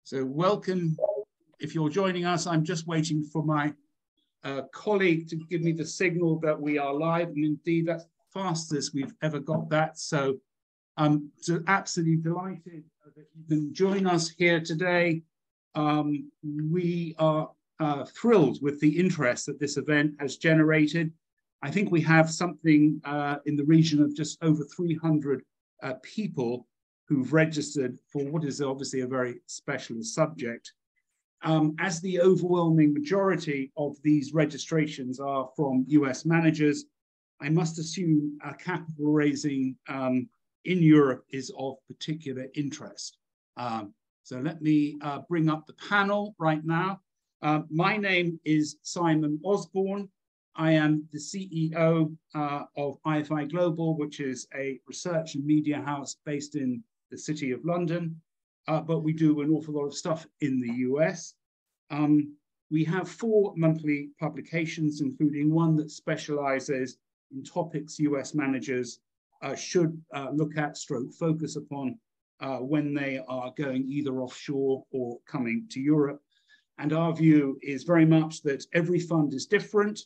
So welcome. If you're joining us, I'm just waiting for my colleague to give me the signal that we are live, and indeed that's the fastest we've ever got that. So I'm absolutely delighted that you can join us here today. We are thrilled with the interest that this event has generated. I think we have something in the region of just over 300 people who've registered for what is obviously a very specialist subject. As the overwhelming majority of these registrations are from US managers, I must assume capital raising in Europe is of particular interest. So let me bring up the panel right now. My name is Simon Osborne. I am the CEO of IFI Global, which is a research and media house based in the City of London, but we do an awful lot of stuff in the US. We have 4 monthly publications, including one that specializes in topics US managers should look at, focus upon when they are going either offshore or coming to Europe. And our view is very much that every fund is different,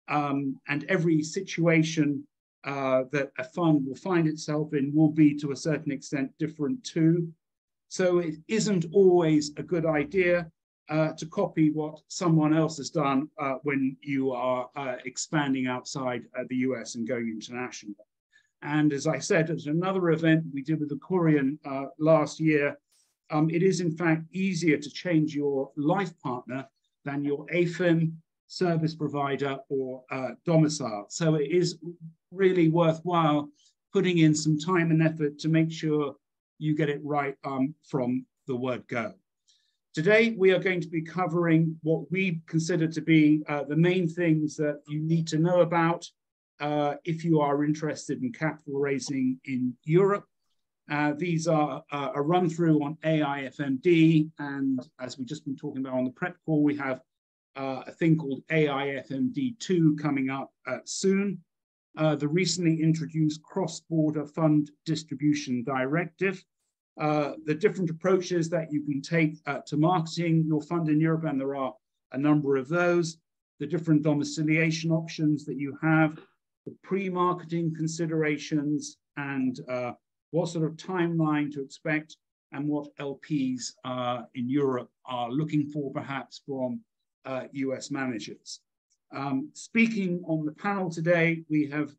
and every situation that a fund will find itself in will be to a certain extent different too. So it isn't always a good idea to copy what someone else has done when you are expanding outside the US and going international. And as I said, at another event we did with the Korean last year, it is in fact easier to change your life partner than your AFIM, service provider, or domicile. So it is really worthwhile putting in some time and effort to make sure you get it right from the word go. Today, we are going to be covering what we consider to be the main things that you need to know about if you are interested in capital raising in Europe. These are a run through on AIFMD, and as we've just been talking about on the prep call, we have a thing called AIFMD2 coming up soon. The recently introduced cross-border fund distribution directive, the different approaches that you can take to marketing your fund in Europe, and there are a number of those, the different domiciliation options that you have, the pre-marketing considerations, and what sort of timeline to expect, and what LPs in Europe are looking for perhaps from US managers. Speaking on the panel today, we have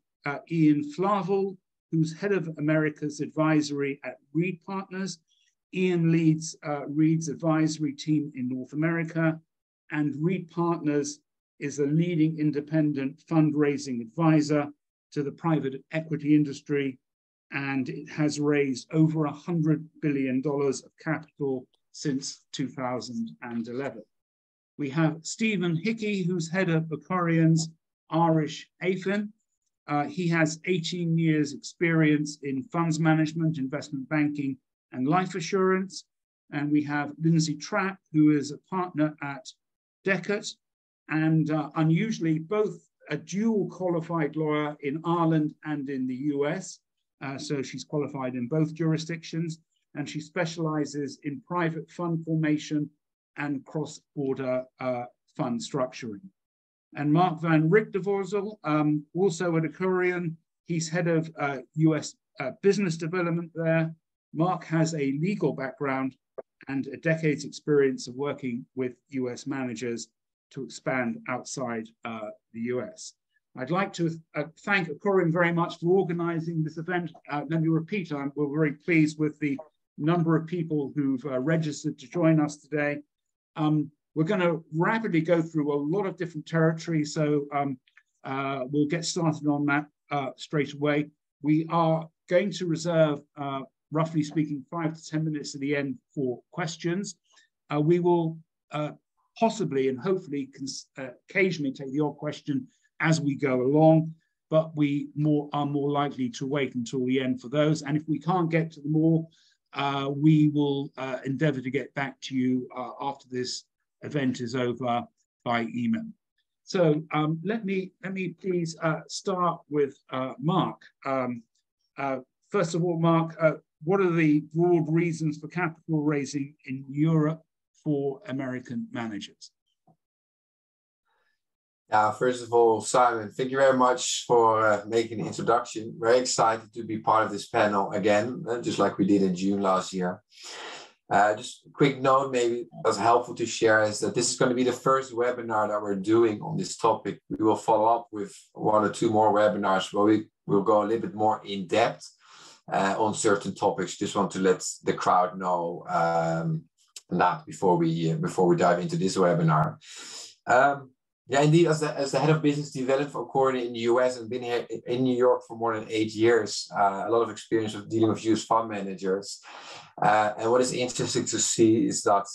Ian Flavel, who's head of America's advisory at Reed Partners. Ian leads Reed's advisory team in North America, and Reed Partners is a leading independent fundraising advisor to the private equity industry, and it has raised over $100 billion of capital since 2011. We have Stephen Hickey, who's head of Corion's Irish AFIM. He has 18 years experience in funds management, investment banking, and life assurance. And we have Lindsay Trapp, who is a partner at Deckert, and unusually both a dual qualified lawyer in Ireland and in the US. So she's qualified in both jurisdictions, and she specializes in private fund formation and cross-border fund structuring. And Mark van Richtervozel, also at Corion, he's head of US business development there. Mark has a legal background and a decade's experience of working with US managers to expand outside the US. I'd like to thank Corion very much for organizing this event. Let me repeat, we're very pleased with the number of people who've registered to join us today. We're going to rapidly go through a lot of different territory, so we'll get started on that straight away. We are going to reserve, roughly speaking, 5 to 10 minutes at the end for questions. We will possibly and hopefully occasionally take the odd question as we go along, but we are more likely to wait until the end for those. And if we can't get to them all, we will endeavor to get back to you after this event is over by email. So let me please start with Mark. First of all, Mark, what are the broad reasons for capital raising in Europe for American managers? First of all, Simon, thank you very much for making the introduction. Very excited to be part of this panel again, just like we did in June last year. Just a quick note, maybe that's helpful to share, is that this is going to be the first webinar that we're doing on this topic. We will follow up with 1 or 2 more webinars where we will go a little bit more in depth on certain topics. Just want to let the crowd know that before we dive into this webinar. Yeah, indeed, as the head of business development for Accordion in the US and been here in New York for more than 8 years, a lot of experience with dealing with US fund managers. And what is interesting to see is that,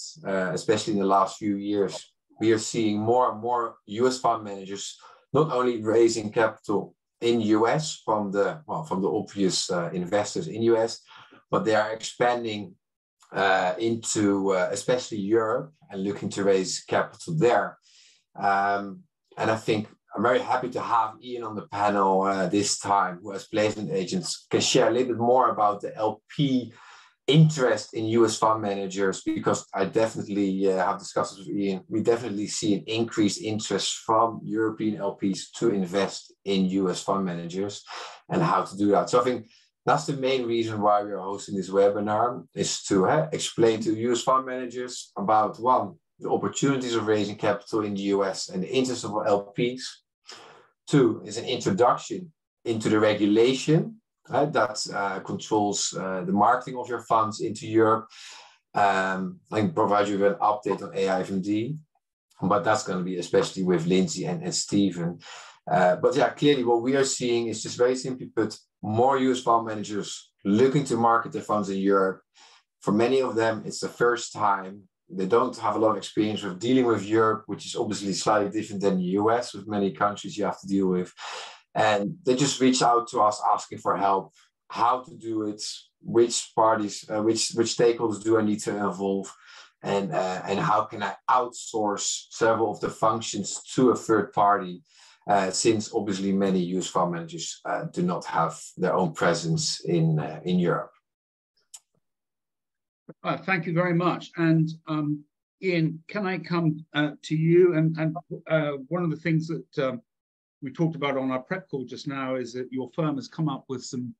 especially in the last few years, we are seeing more and more US fund managers not only raising capital in US from the obvious investors in US, but they are expanding into especially Europe and looking to raise capital there. And I think I'm very happy to have Ian on the panel this time, who as placement agents can share a little bit more about the LP interest in US fund managers, because I definitely have discussed this with Ian. We definitely see an increased interest from European LPs to invest in US fund managers and how to do that. So I think that's the main reason why we are hosting this webinar, is to explain to US fund managers about, one, the opportunities of raising capital in the US and the interest of LPs. 2 is an introduction into the regulation that controls the marketing of your funds into Europe. I can provide you with an update on AIFMD, but that's going to be especially with Lindsay and Stephen. But yeah, clearly what we are seeing is, just very simply put, more US fund managers looking to market their funds in Europe. For many of them, it's the first time. They don't have a lot of experience with dealing with Europe, which is obviously slightly different than the US, with many countries you have to deal with. And they just reach out to us asking for help, how to do it, which parties, which stakeholders do I need to involve, and how can I outsource several of the functions to a third party, since obviously many US fund managers do not have their own presence in Europe. Thank you very much. And Ian, can I come to you? And one of the things that we talked about on our prep call just now is that your firm has come up with some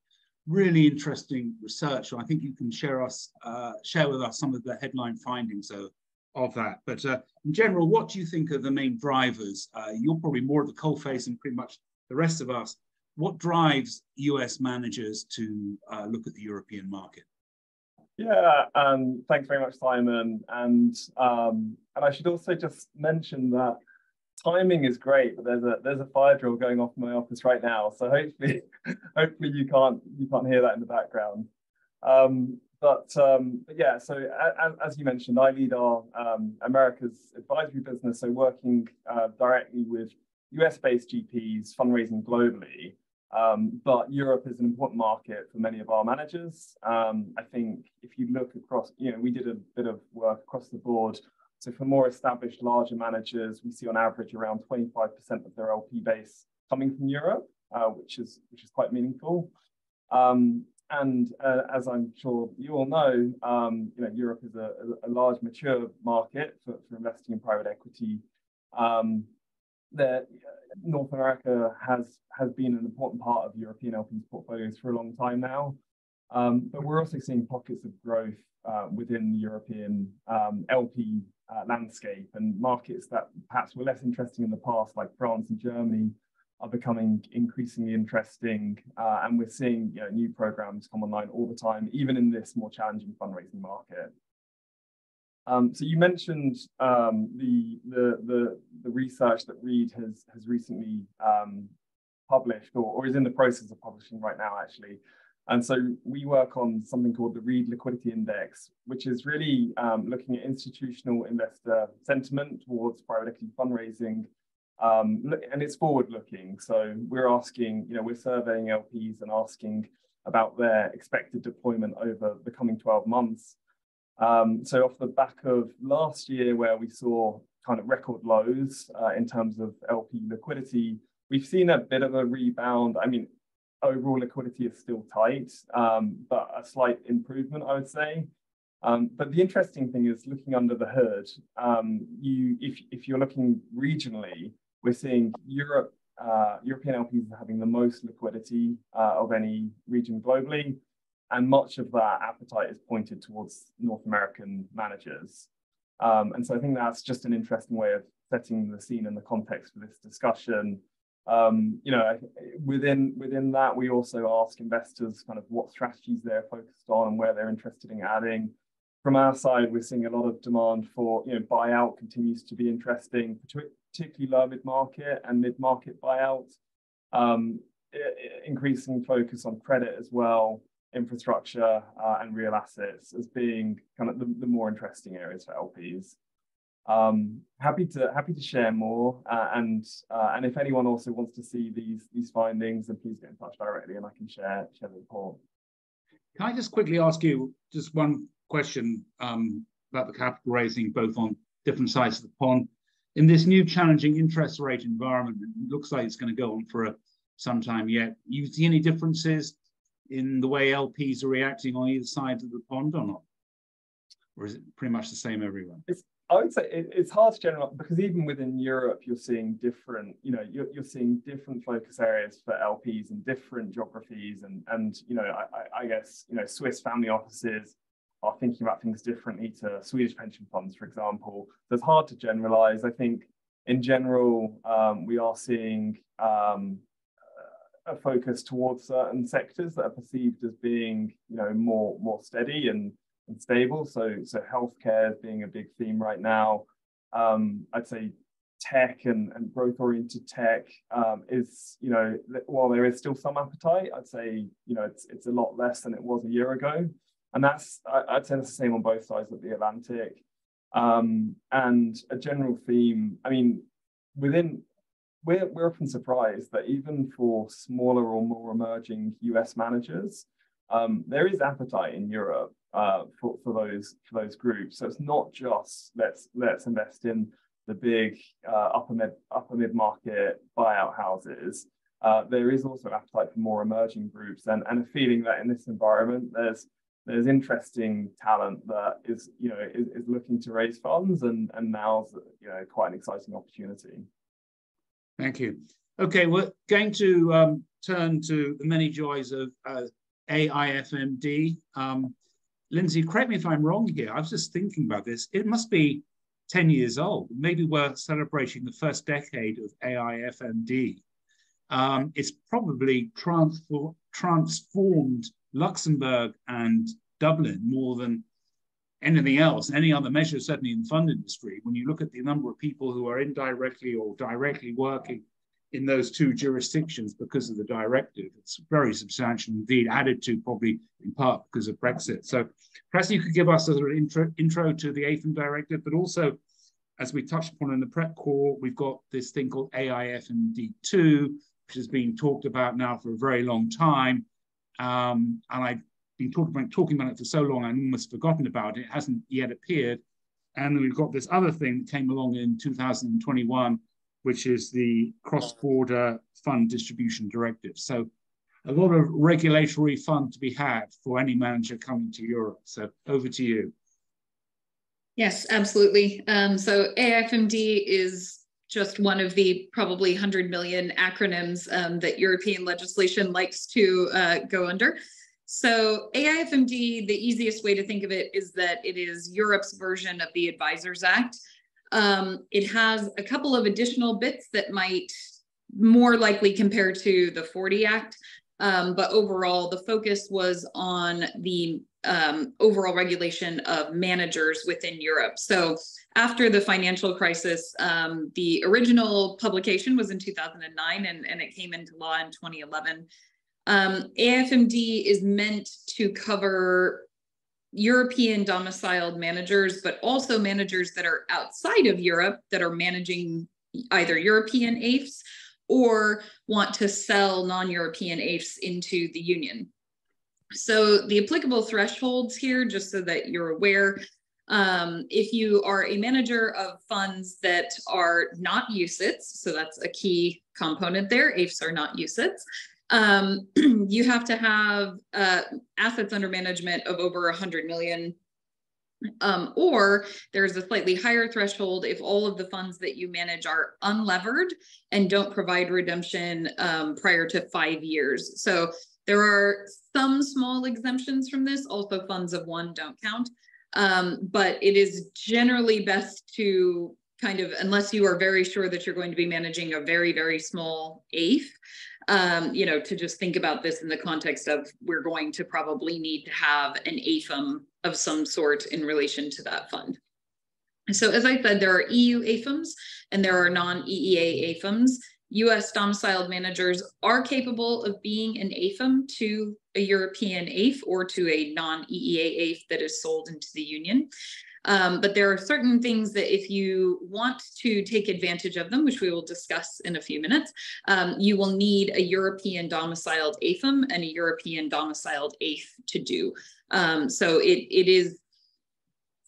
really interesting research. I think you can share with us some of the headline findings of that. But in general, what do you think are the main drivers? You're probably more at the coalface than pretty much the rest of us. What drives US managers to look at the European market? Yeah, thanks very much, Simon. And I should also just mention that timing is great, but there's a fire drill going off in my office right now, so hopefully you can't hear that in the background. But yeah, so as you mentioned, I lead our America's advisory business, so working directly with US-based GPs fundraising globally. But Europe is an important market for many of our managers. I think if you look across, we did a bit of work across the board. So for more established, larger managers, we see on average around 25% of their LP base coming from Europe, which is quite meaningful. And as I'm sure you all know, Europe is a large, mature market for investing in private equity. North America has been an important part of European LPs portfolios for a long time now. But we're also seeing pockets of growth within the European LP landscape, and markets that perhaps were less interesting in the past, like France and Germany, are becoming increasingly interesting. And we're seeing new programs come online all the time, even in this more challenging fundraising market. So you mentioned the research that Reed has recently published, or is in the process of publishing right now, actually. And so we work on something called the Reed Liquidity Index, which is really looking at institutional investor sentiment towards private equity fundraising, and it's forward-looking. So we're asking, we're surveying LPs and asking about their expected deployment over the coming 12 months. So off the back of last year, where we saw kind of record lows in terms of LP liquidity, we've seen a bit of a rebound. I mean, overall liquidity is still tight, but a slight improvement, I would say. But the interesting thing is looking under the hood. If you're looking regionally, we're seeing European LPs having the most liquidity of any region globally, and much of that appetite is pointed towards North American managers. And so I think that's just an interesting way of setting the scene and the context for this discussion. Within that, we also ask investors kind of what strategies they're focused on and where they're interested in adding. From our side, we're seeing a lot of demand for, buyout continues to be interesting, particularly lower mid-market and mid-market buyout. Increasing focus on credit as well, infrastructure and real assets as being kind of the more interesting areas for LPs. Happy to share more, and if anyone also wants to see these findings, then please get in touch directly, and I can share the report. Can I just quickly ask you just one question about the capital raising, both on different sides of the pond? In this new challenging interest rate environment, it looks like it's going to go on for some time yet. You see any differences in the way LPs are reacting on either side of the pond or not? Or is it pretty much the same everywhere? I would say it's hard to generalize, because even within Europe, you're seeing different, you're seeing different focus areas for LPs in different geographies, and I guess Swiss family offices are thinking about things differently to Swedish pension funds, for example. So it's hard to generalize. I think in general, we are seeing a focus towards certain sectors that are perceived as being more steady and stable. So healthcare is being a big theme right now. I'd say tech and growth-oriented tech is, while there is still some appetite, I'd say it's a lot less than it was a year ago, and I'd say that's the same on both sides of the Atlantic. And a general theme, I mean, we're often surprised that even for smaller or more emerging US managers, there is appetite in Europe for those groups. So it's not just let's invest in the big upper mid market buyout houses. There is also appetite for more emerging groups, and a feeling that in this environment there's interesting talent that is looking to raise funds, and now's quite an exciting opportunity. Thank you. Okay, we're going to turn to the many joys of AIFMD. Lindsay, correct me if I'm wrong here. I was just thinking about this. It must be 10 years old. Maybe we're celebrating the first decade of AIFMD. It's probably transformed Luxembourg and Dublin more than anything else, any other measure, certainly in the fund industry. When you look at the number of people who are indirectly or directly working in those two jurisdictions because of the directive, it's very substantial indeed, added to probably in part because of Brexit. So perhaps you could give us a sort of intro to the AIFM directive, but also, as we touched upon in the prep call, we've got this thing called AIFMD2, which has been talked about now for a very long time. And I've been talking about it for so long, I've almost forgotten about it. It hasn't yet appeared. And then we've got this other thing that came along in 2021, which is the cross-border fund distribution directive. So a lot of regulatory fun to be had for any manager coming to Europe. So over to you. Yes, absolutely. So AIFMD is just one of the probably 100 million acronyms that European legislation likes to go under. So AIFMD, the easiest way to think of it is that it is Europe's version of the Advisors Act. It has a couple of additional bits that might more likely compare to the 40 Act, but overall the focus was on the overall regulation of managers within Europe. So after the financial crisis, the original publication was in 2009 and it came into law in 2011. AIFMD is meant to cover European domiciled managers, but also managers that are outside of Europe that are managing either European AIFs or want to sell non-European AIFs into the union. So the applicable thresholds here, just so that you're aware, if you are a manager of funds that are not UCITS, so that's a key component there, AIFs are not UCITS. You have to have assets under management of over 100 million. Or there's a slightly higher threshold if all of the funds that you manage are unlevered and don't provide redemption prior to 5 years. So there are some small exemptions from this. Also, funds of one don't count. But it is generally best to kind of, unless you are very sure that you're going to be managing a very, very small AIF, to just think about this in the context of we're going to probably need to have an AIFM of some sort in relation to that fund. So as I said, there are EU AIFMs and there are non-EEA AIFMs. US domiciled managers are capable of being an AIFM to a European AIF or to a non-EEA AIF that is sold into the union. But there are certain things that if you want to take advantage of them, which we will discuss in a few minutes, you will need a European domiciled AIFM and a European domiciled AIF to do. So it is,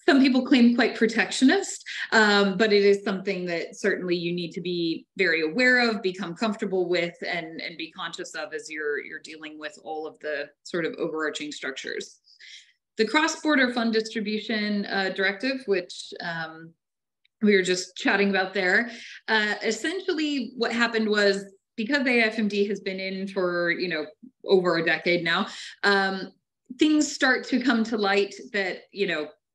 some people claim, quite protectionist, but it is something that certainly you need to be very aware of, become comfortable with, and be conscious of as you're dealing with all of the sort of overarching structures. The cross-border fund distribution directive, which we were just chatting about there, essentially what happened was, because AIFMD has been in for over a decade now, things start to come to light that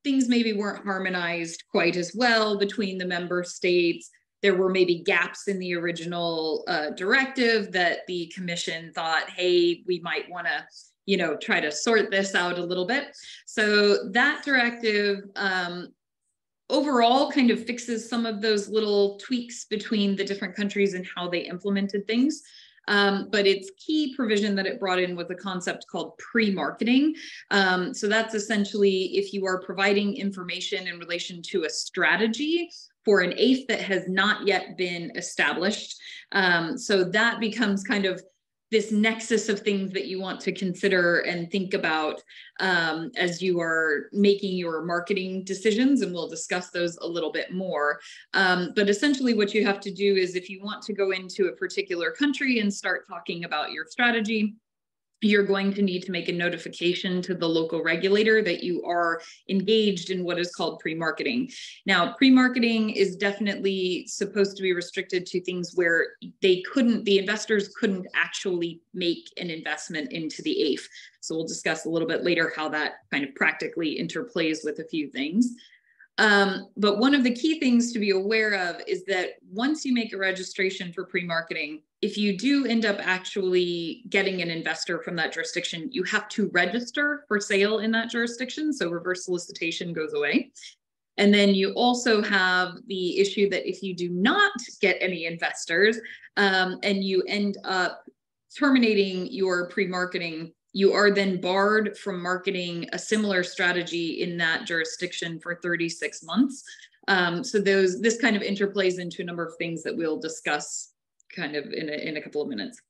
things maybe weren't harmonized quite as well between the member states. There were maybe gaps in the original directive that the Commission thought, hey, we might want to try to sort this out a little bit. So that directive overall kind of fixes some of those little tweaks between the different countries and how they implemented things. But its key provision that it brought in was a concept called pre-marketing. So that's essentially if you are providing information in relation to a strategy for an AIF that has not yet been established. So that becomes kind of this nexus of things that you want to consider and think about as you are making your marketing decisions, and we'll discuss those a little bit more. But essentially what you have to do is, if you want to go into a particular country and start talking about your strategy, you're going to need to make a notification to the local regulator that you are engaged in what is called pre-marketing. Now, pre-marketing is definitely supposed to be restricted to things where the investors couldn't actually make an investment into the AIF. So we'll discuss a little bit later how that kind of practically interplays with a few things. But one of the key things to be aware of is that once you make a registration for pre-marketing, if you do end up actually getting an investor from that jurisdiction, you have to register for sale in that jurisdiction. So reverse solicitation goes away. And then you also have the issue that if you do not get any investors and you end up terminating your pre-marketing, you are then barred from marketing a similar strategy in that jurisdiction for 36 months. So this kind of interplays into a number of things that we'll discuss kind of in a couple of minutes.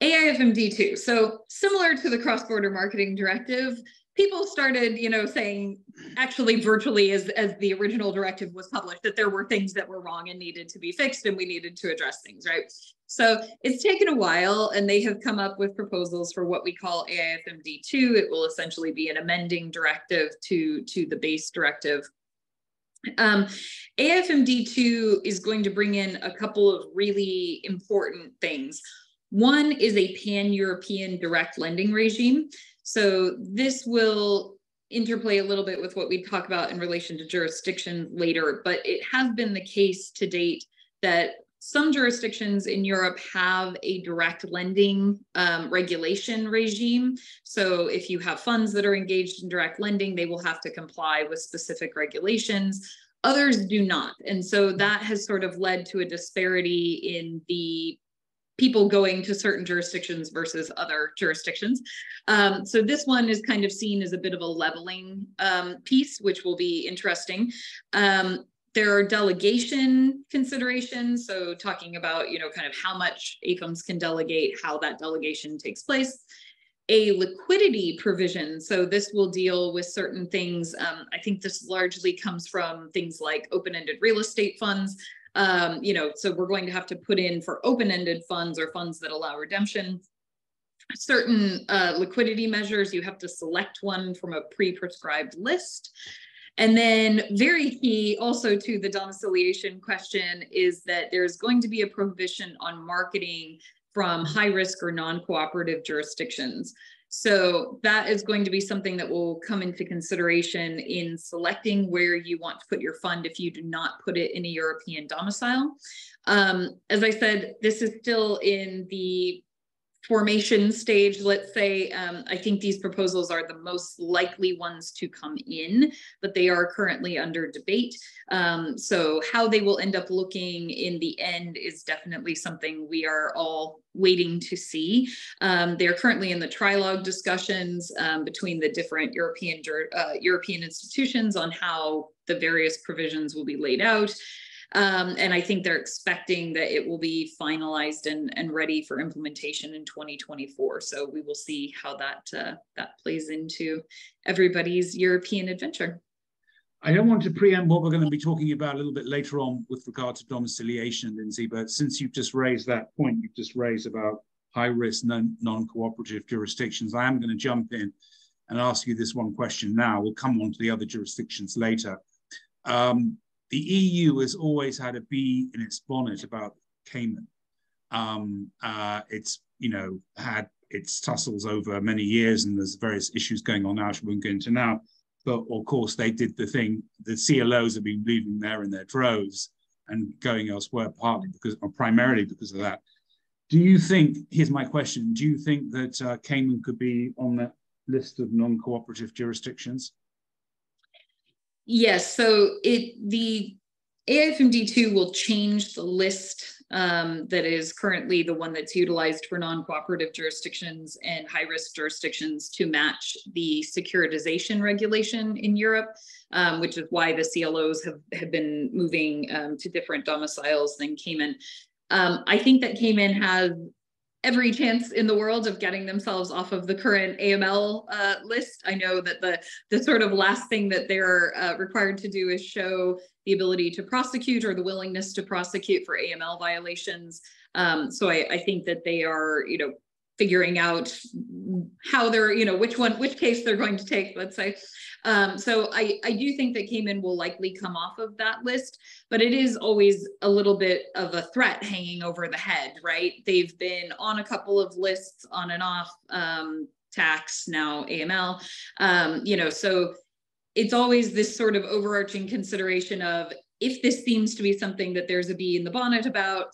AIFMD2. So similar to the cross-border marketing directive, people started, saying actually virtually as the original directive was published, that there were things that were wrong and needed to be fixed, and we needed to address things, right? So it's taken a while, and they have come up with proposals for what we call AIFMD2. It will essentially be an amending directive to the base directive. AIFMD2 is going to bring in a couple of really important things. One is a pan-European direct lending regime. So this will interplay a little bit with what we talk about in relation to jurisdictions later, but it has been the case to date that some jurisdictions in Europe have a direct lending regulation regime. So if you have funds that are engaged in direct lending, they will have to comply with specific regulations. Others do not. And so that has sort of led to a disparity in the people going to certain jurisdictions versus other jurisdictions. So this one is kind of seen as a bit of a leveling piece, which will be interesting. There are delegation considerations. So talking about, kind of how much AIFMs can delegate, how that delegation takes place. A liquidity provision. So this will deal with certain things. I think this largely comes from things like open-ended real estate funds. So we're going to have to put in for open-ended funds or funds that allow redemption certain liquidity measures. You have to select one from a pre-prescribed list. And then very key also to the domiciliation question is that there's going to be a prohibition on marketing from high risk or non-cooperative jurisdictions. So that is going to be something that will come into consideration in selecting where you want to put your fund if you do not put it in a European domicile. As I said, this is still in the formation stage, let's say. I think these proposals are the most likely ones to come in, but they are currently under debate. So how they will end up looking in the end is definitely something we are all waiting to see. They're currently in the trilogue discussions between the different European institutions on how the various provisions will be laid out. And I think they're expecting that it will be finalized and ready for implementation in 2024. So we will see how that plays into everybody's European adventure. I don't want to preempt what we're going to be talking about a little bit later on with regard to domiciliation, Lindsay, but since you've just raised that point, you've just raised about high-risk non-cooperative jurisdictions, I am going to jump in and ask you this one question now. We'll come on to the other jurisdictions later. The EU has always had a bee in its bonnet about Cayman. It's had its tussles over many years, and there's various issues going on now, which we won't go into now. But of course, they did the thing. The CLOs have been leaving there in their droves and going elsewhere, primarily because of that. Do you think? Here's my question: do you think that Cayman could be on that list of non-cooperative jurisdictions? Yes, so the AIFMD2 will change the list that is currently the one that's utilized for non-cooperative jurisdictions and high-risk jurisdictions to match the securitization regulation in Europe, which is why the CLOs have been moving to different domiciles than Cayman. I think that Cayman has every chance in the world of getting themselves off of the current AML list. I know that the sort of last thing that they're required to do is show the ability to prosecute or the willingness to prosecute for AML violations. So I think that they are, figuring out how they're, which case they're going to take, let's say. So I do think that Cayman will likely come off of that list, but it is always a little bit of a threat hanging over the head, right? They've been on a couple of lists on and off, tax, now AML, so it's always this sort of overarching consideration of, if this seems to be something that there's a bee in the bonnet about,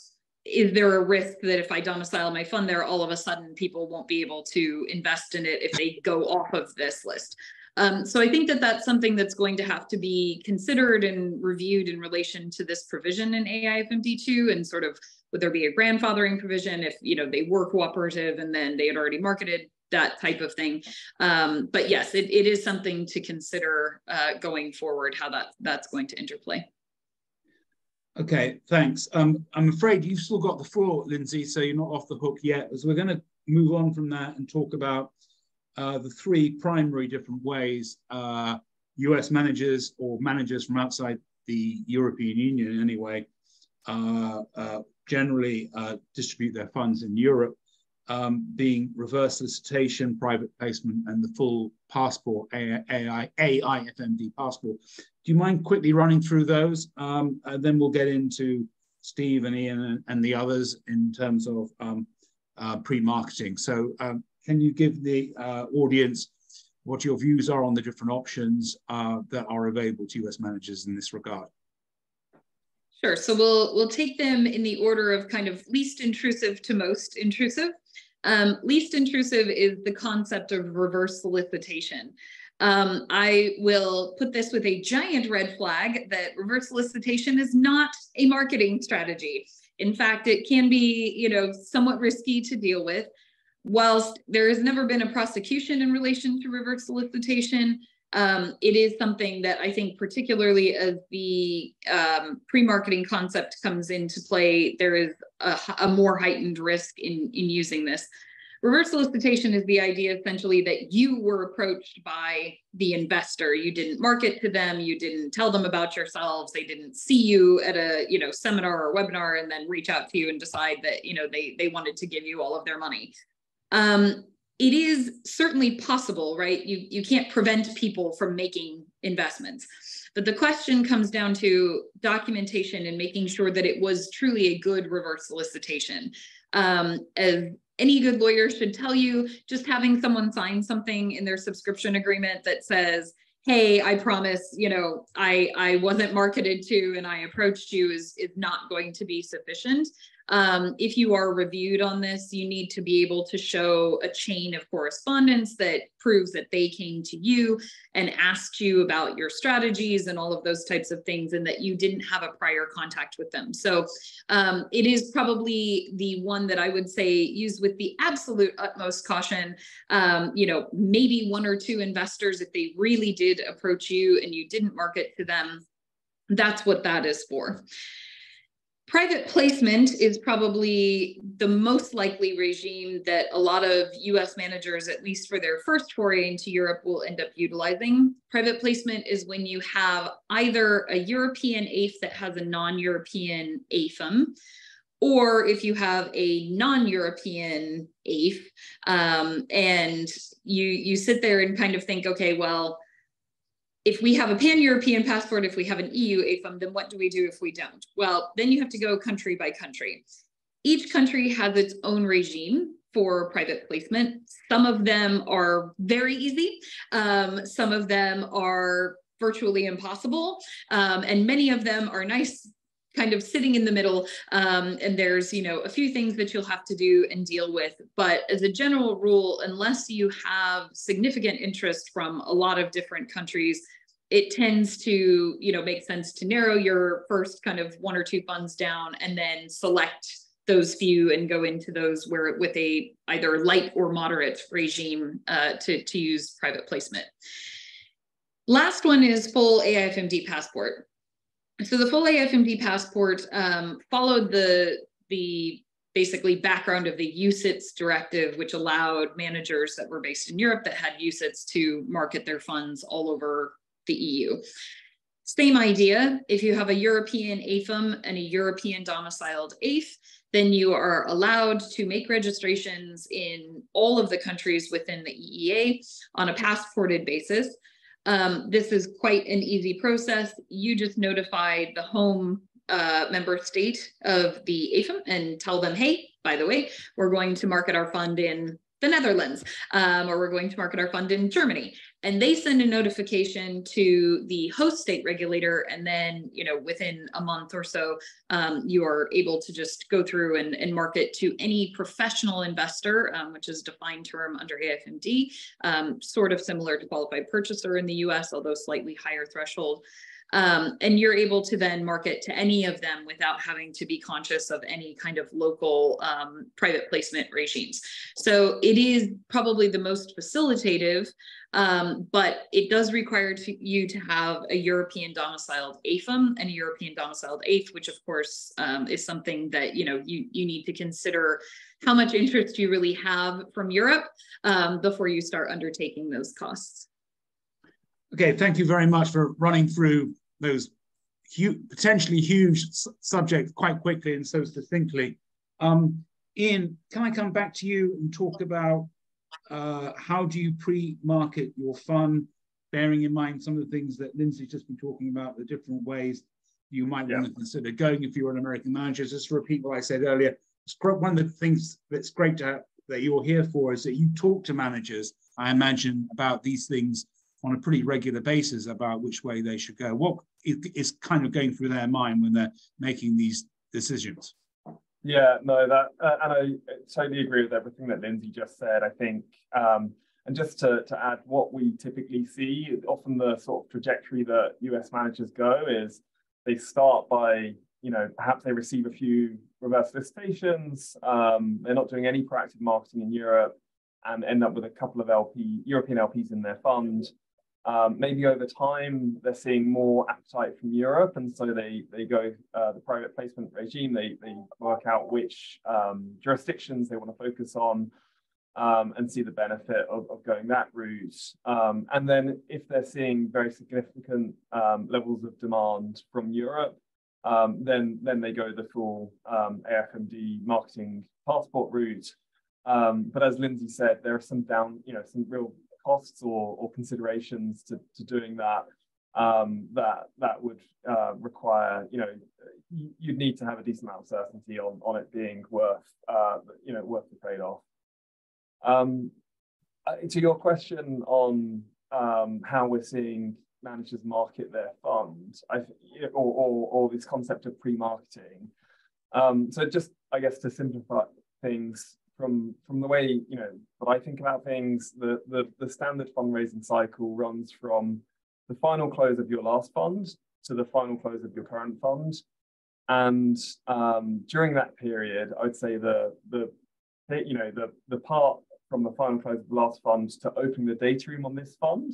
is there a risk that if I domicile my fund there, all of a sudden people won't be able to invest in it if they go off of this list? So I think that that's something that's going to have to be considered and reviewed in relation to this provision in AIFMD2, and sort of, would there be a grandfathering provision if, they were cooperative and then they had already marketed, that type of thing. But yes, it is something to consider going forward, how that's going to interplay. Okay, thanks. I'm afraid you've still got the floor, Lindsay, so you're not off the hook yet, as we're going to move on from that and talk about the three primary different ways US managers or managers from outside the European Union anyway generally distribute their funds in Europe, being reverse solicitation, private placement, and the full passport, AIFMD passport. Do you mind quickly running through those? And then we'll get into Steve and Ian and the others in terms of pre-marketing. So can you give the audience what your views are on the different options that are available to US managers in this regard? Sure. So we'll take them in the order of kind of least intrusive to most intrusive. Least intrusive is the concept of reverse solicitation. I will put this with a giant red flag that reverse solicitation is not a marketing strategy. In fact, it can be, somewhat risky to deal with. Whilst there has never been a prosecution in relation to reverse solicitation, it is something that I think, particularly as the pre-marketing concept comes into play, there is a more heightened risk in using this. Reverse solicitation is the idea essentially that you were approached by the investor. You didn't market to them. You didn't tell them about yourselves. They didn't see you at a, seminar or webinar and then reach out to you and decide that, they wanted to give you all of their money. It is certainly possible, right? You can't prevent people from making investments. But the question comes down to documentation and making sure that it was truly a good reverse solicitation. As any good lawyer should tell you, just having someone sign something in their subscription agreement that says, hey, I promise, I wasn't marketed to and I approached you is not going to be sufficient. If you are reviewed on this, you need to be able to show a chain of correspondence that proves that they came to you and asked you about your strategies and all of those types of things, and that you didn't have a prior contact with them. So it is probably the one that I would say use with the absolute utmost caution. Maybe one or two investors, if they really did approach you and you didn't market to them, that's what that is for. Private placement is probably the most likely regime that a lot of US managers, at least for their first foray into Europe, will end up utilizing. Private placement is when you have either a European AIF that has a non-European AIFM, or if you have a non-European AIF, and you sit there and kind of think, okay, well, if we have a pan-European passport, if we have an EU AIFM, then what do we do if we don't? Well, then you have to go country by country. Each country has its own regime for private placement. Some of them are very easy. Some of them are virtually impossible. And many of them are nice, kind of sitting in the middle. And there's, a few things that you'll have to do and deal with. But as a general rule, unless you have significant interest from a lot of different countries, it tends to, make sense to narrow your first kind of one or two funds down and then select those few and go into those where with a either light or moderate regime to use private placement. Last one is full AIFMD passport. So the full AIFMD passport followed the basically background of the UCITS directive, which allowed managers that were based in Europe that had UCITS to market their funds all over the EU. Same idea. If you have a European AIFM and a European domiciled AIF, then you are allowed to make registrations in all of the countries within the EEA on a passported basis. This is quite an easy process. You just notify the home member state of the AIFM and tell them, hey, by the way, we're going to market our fund in the Netherlands, or we're going to market our fund in Germany. And they send a notification to the host state regulator. And then, within a month or so, you are able to just go through and market to any professional investor, which is a defined term under AIFMD, sort of similar to qualified purchaser in the US, although slightly higher threshold. And you're able to then market to any of them without having to be conscious of any kind of local private placement regimes. So it is probably the most facilitative, but it does require you to have a European domiciled AIFM and a European domiciled AIF, which of course is something that you need to consider how much interest you really have from Europe before you start undertaking those costs. Okay, thank you very much for running through those potentially huge subjects quite quickly and so succinctly. Ian, can I come back to you and talk about how do you pre-market your fund, bearing in mind some of the things that Lindsay's just been talking about, the different ways you might want to consider going if you're an American manager. Just to repeat what I said earlier, one of the things that's great that you're here for is that you talk to managers, I imagine, about these things on a pretty regular basis about which way they should go. What is kind of going through their mind when they're making these decisions? Yeah, no, and I totally agree with everything that Lindsay just said. I think, and just to add, what we typically see, often the sort of trajectory that US managers go is they start by, perhaps they receive a few reverse solicitations, they're not doing any proactive marketing in Europe, and end up with a couple of European LPs in their fund. Maybe over time, they're seeing more appetite from Europe, and so they go the private placement regime. They work out which jurisdictions they want to focus on. and see the benefit of going that route. And then if they're seeing very significant levels of demand from Europe, then they go the full AFMD marketing passport route. But as Lindsay said, there are some some real costs or considerations to doing that that would require, you'd need to have a decent amount of certainty on it being worth worth the trade-off. To your question on how we're seeing managers market their funds, or this concept of pre-marketing. So just, I guess, to simplify things from the way that I think about things, the standard fundraising cycle runs from the final close of your last fund to the final close of your current fund, and during that period, I'd say the part from the final close of the last fund to open the data room on this fund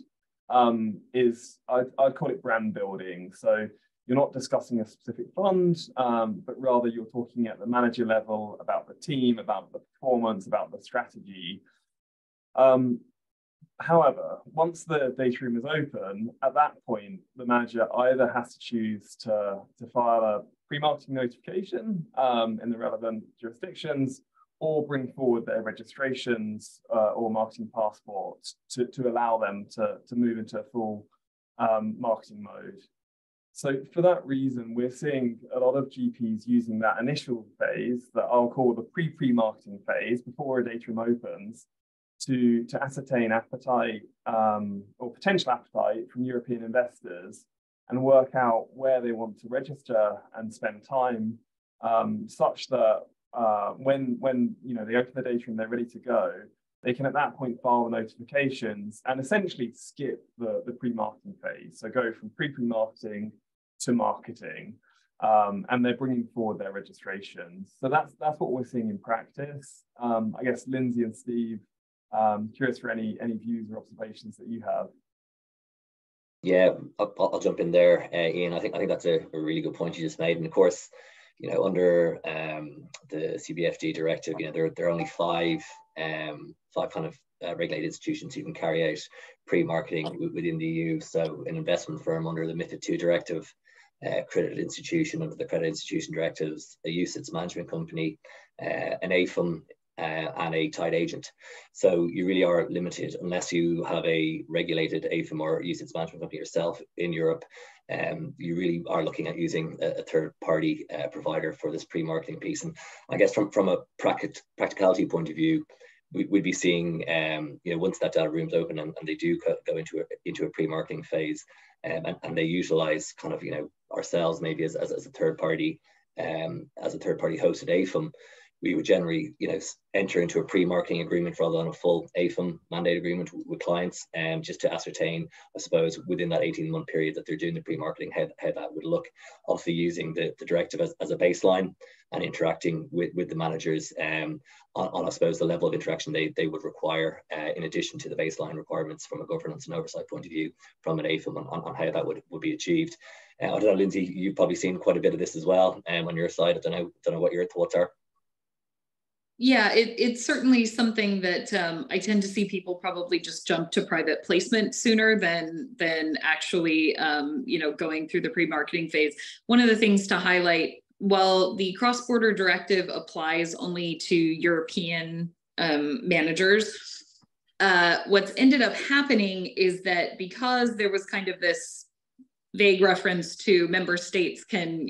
is, I'd call it brand building. So you're not discussing a specific fund, but rather you're talking at the manager level about the team, about the performance, about the strategy. However, once the data room is open, at that point, the manager either has to choose to file a pre-marketing notification in the relevant jurisdictions, or bring forward their registrations or marketing passports to allow them to move into a full marketing mode. So for that reason, we're seeing a lot of GPs using that initial phase that I'll call the pre-marketing phase before a data room opens to ascertain appetite or potential appetite from European investors and work out where they want to register and spend time, such that when they open the data room, they're ready to go, they can at that point file the notifications and essentially skip the pre-marketing phase. So go from pre-marketing to marketing, and they're bringing forward their registrations. So that's what we're seeing in practice. I guess Lindsay and Steve, curious for any views or observations that you have. Yeah, I'll jump in there, Ian. I think that's a really good point you just made. And of course, under the CBFD directive, there are only five kind of regulated institutions who can carry out pre-marketing within the EU. So an investment firm under the MiFID II directive, accredited institution under the Credit Institution Directives, a UCITS management company, an AIFM, and a tied agent. So you really are limited unless you have a regulated AIFM or UCITS management company yourself in Europe. You really are looking at using a third-party provider for this pre-marketing piece. And I guess from a practicality point of view, we'd be seeing, once that data room's open and they do go into a pre-marketing phase, and they utilize kind of ourselves maybe as a third-party hosted AIFM, we would generally, enter into a pre-marketing agreement rather than a full AIFM mandate agreement with clients, just to ascertain, I suppose, within that 18-month period that they're doing the pre-marketing, how that would look. Obviously, using the directive as a baseline and interacting with the managers on, I suppose, the level of interaction they would require, in addition to the baseline requirements from a governance and oversight point of view from an AIFM on how that would be achieved. I don't know, Lindsay, you've probably seen quite a bit of this as well on your side. I don't know what your thoughts are. Yeah, it's certainly something that I tend to see people probably just jump to private placement sooner than actually going through the pre-marketing phase. One of the things to highlight, while the cross-border directive applies only to European managers, what's ended up happening is that because there was kind of this vague reference to member states can,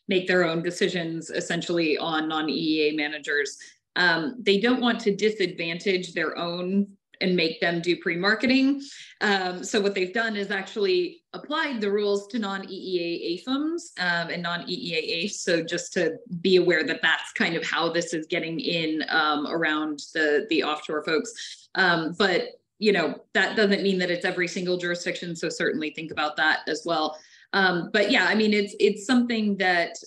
make their own decisions essentially on non-EEA managers. They don't want to disadvantage their own and make them do pre-marketing. So what they've done is actually applied the rules to non-EEA AIFMs and non-EEA AIFs. So just to be aware that that's kind of how this is getting in around the offshore folks. But that doesn't mean that it's every single jurisdiction. So certainly think about that as well. But yeah, I mean, it's something that,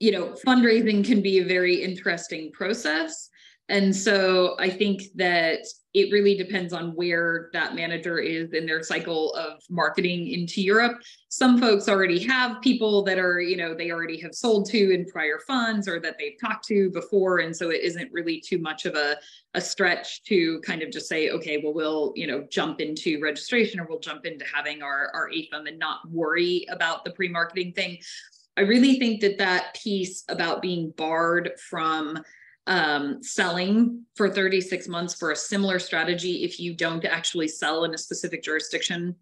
fundraising can be a very interesting process. And so I think that, it really depends on where that manager is in their cycle of marketing into Europe. Some folks already have people that are, they already have sold to in prior funds or that they've talked to before. And so it isn't really too much of a stretch to kind of just say, okay, well, we'll, jump into registration or we'll jump into having our AFM and not worry about the pre-marketing thing. I really think that piece about being barred from selling for 36 months for a similar strategy, if you don't actually sell in a specific jurisdiction,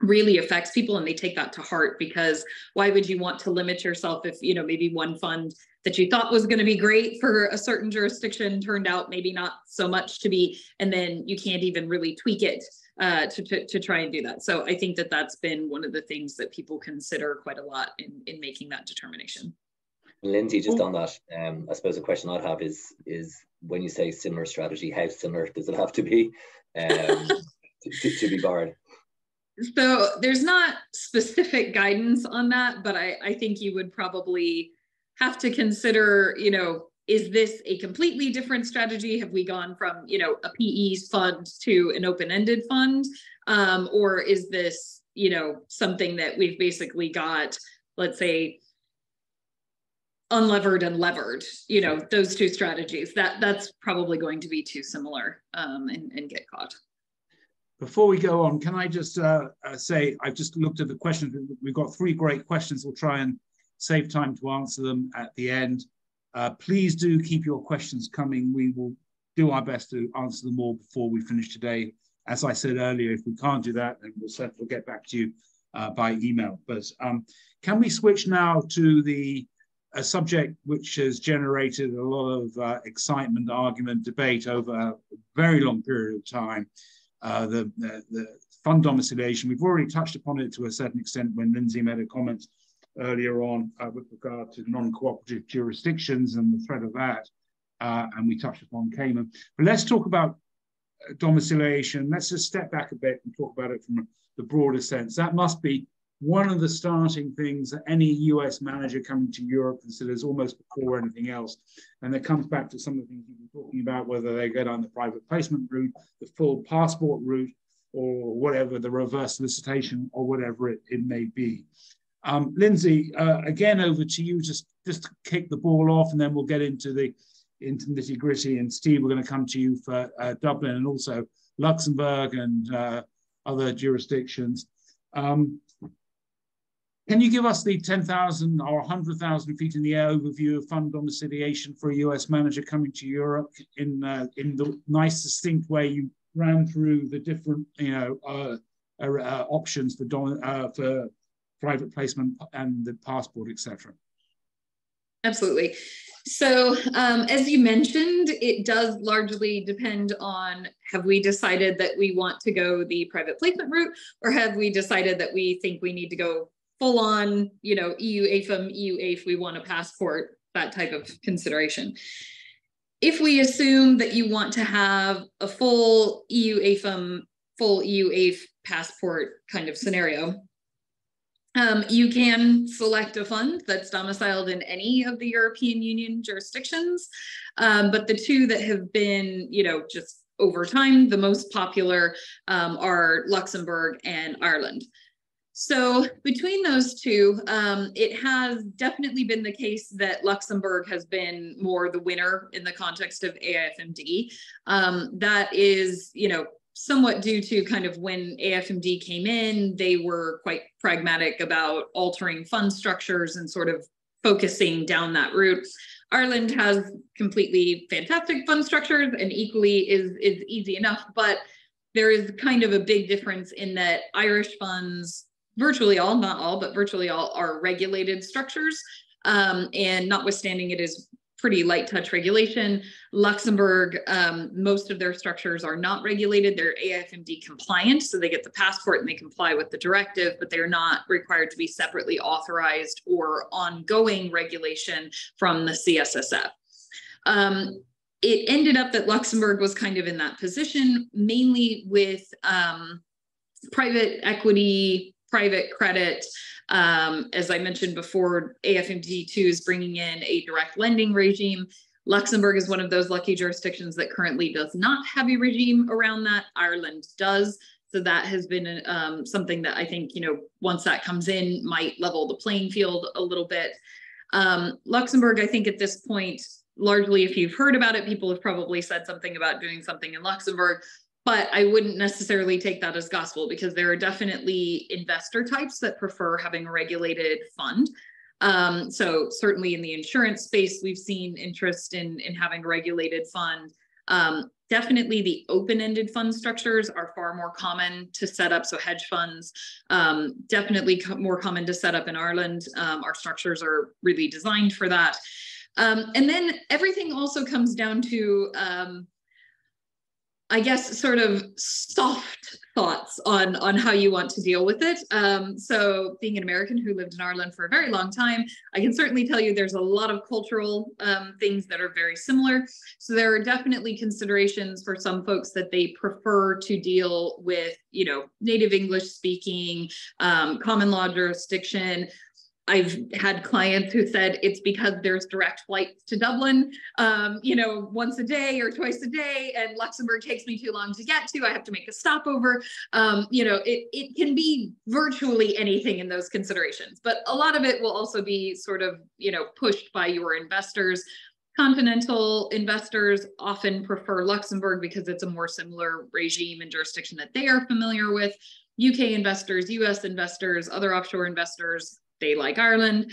really affects people, and they take that to heart, because why would you want to limit yourself if, maybe one fund that you thought was going to be great for a certain jurisdiction turned out maybe not so much to be, and then you can't even really tweak it to try and do that. So I think that's been one of the things that people consider quite a lot in making that determination. Lindsay, just on that, I suppose a question I'd have is when you say similar strategy, how similar does it have to be to be barred? So there's not specific guidance on that, but I think you would probably have to consider, is this a completely different strategy? Have we gone from, a PE fund to an open-ended fund? Or is this, something that we've basically got, let's say, unlevered and levered, those two strategies, that's probably going to be too similar and get caught. Before we go on, can I just say, I've just looked at the questions. We've got 3 great questions. We'll try and save time to answer them at the end. Please do keep your questions coming. We will do our best to answer them all before we finish today. As I said earlier, if we can't do that, then we'll get back to you by email. But can we switch now to a subject which has generated a lot of excitement, argument, debate over a very long period of time, the fund domiciliation. We've already touched upon it to a certain extent when Lindsay made a comment earlier on with regard to non-cooperative jurisdictions and the threat of that, and we touched upon Cayman. But let's talk about domiciliation. Let's just step back a bit and talk about it from the broader sense. That must be one of the starting things that any US manager coming to Europe considers almost before anything else. And that comes back to some of the things you've been talking about, whether they go down the private placement route, the full passport route, or whatever, the reverse solicitation, or whatever it may be. Lindsay, again, over to you, just to kick the ball off, and then we'll get into the nitty gritty. And Steve, we're going to come to you for Dublin and also Luxembourg and other jurisdictions. Can you give us the 10,000 or 100,000 feet in the air overview of fund domiciliation for a US manager coming to Europe in the nice, distinct way you ran through the different, options for private placement and the passport, etc.? Absolutely. So as you mentioned, it does largely depend on, have we decided that we want to go the private placement route, or have we decided that we think we need to go full on, EU AIFM, EU AIF, we want a passport, that type of consideration. If we assume that you want to have a full EU AIFM, full EU AIF passport kind of scenario, you can select a fund that's domiciled in any of the European Union jurisdictions. But the two that have been, just over time, the most popular are Luxembourg and Ireland. So between those two, it has definitely been the case that Luxembourg has been more the winner in the context of AIFMD. That is, somewhat due to kind of when AIFMD came in, they were quite pragmatic about altering fund structures and sort of focusing down that route. Ireland has completely fantastic fund structures and equally is easy enough, but there is kind of a big difference in that Irish funds, virtually all, not all, but virtually all are regulated structures. And notwithstanding it is pretty light touch regulation, Luxembourg, most of their structures are not regulated. They're AIFMD compliant, so they get the passport and they comply with the directive, but they're not required to be separately authorized or ongoing regulation from the CSSF. It ended up that Luxembourg was kind of in that position, mainly with private equity, private credit. As I mentioned before, AIFMD2 is bringing in a direct lending regime. Luxembourg is one of those lucky jurisdictions that currently does not have a regime around that. Ireland does. So that has been something that I think, you know, once that comes in, might level the playing field a little bit. Luxembourg, I think at this point, largely if you've heard about it, people have probably said something about doing something in Luxembourg, but I wouldn't necessarily take that as gospel, because there are definitely investor types that prefer having a regulated fund. So certainly in the insurance space, we've seen interest in having a regulated fund. Definitely the open-ended fund structures are far more common to set up. So hedge funds, definitely more common to set up in Ireland. Our structures are really designed for that. And then everything also comes down to, I guess, sort of soft thoughts on how you want to deal with it. So being an American who lived in Ireland for a very long time, I can certainly tell you there's a lot of cultural things that are very similar. So there are definitely considerations for some folks that they prefer to deal with, you know, native English speaking, common law jurisdiction. I've had clients who said it's because there's direct flights to Dublin, you know, once a day or twice a day, and Luxembourg takes me too long to get to. I have to make a stopover. You know, it can be virtually anything in those considerations, but a lot of it will also be sort of, you know, pushed by your investors. Continental investors often prefer Luxembourg because it's a more similar regime and jurisdiction that they are familiar with. UK investors, US investors, other offshore investors, they like Ireland.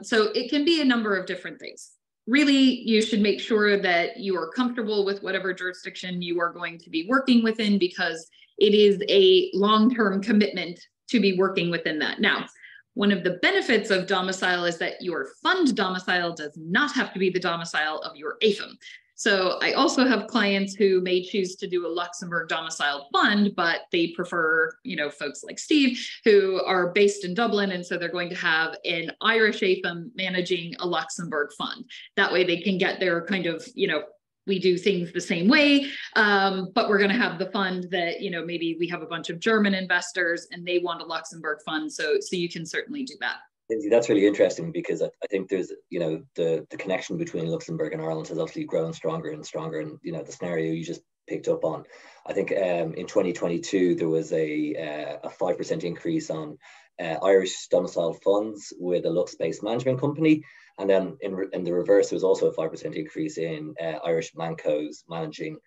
So it can be a number of different things. Really, you should make sure that you are comfortable with whatever jurisdiction you are going to be working within, because it is a long-term commitment to be working within that. Now, one of the benefits of domicile is that your fund domicile does not have to be the domicile of your AIFM. So I also have clients who may choose to do a Luxembourg domiciled fund, but they prefer, you know, folks like Steve who are based in Dublin. And so they're going to have an Irish AIFM managing a Luxembourg fund. That way they can get their kind of, you know, we do things the same way, but we're going to have the fund that, you know, maybe we have a bunch of German investors and they want a Luxembourg fund. So you can certainly do that. That's really interesting, because I think there's, you know, the connection between Luxembourg and Ireland has obviously grown stronger and stronger. And, you know, the scenario you just picked up on, I think in 2022, there was a 5% increase on Irish domiciled funds with a Lux-based management company. And then in the reverse, there was also a 5% increase in Irish Mancos managing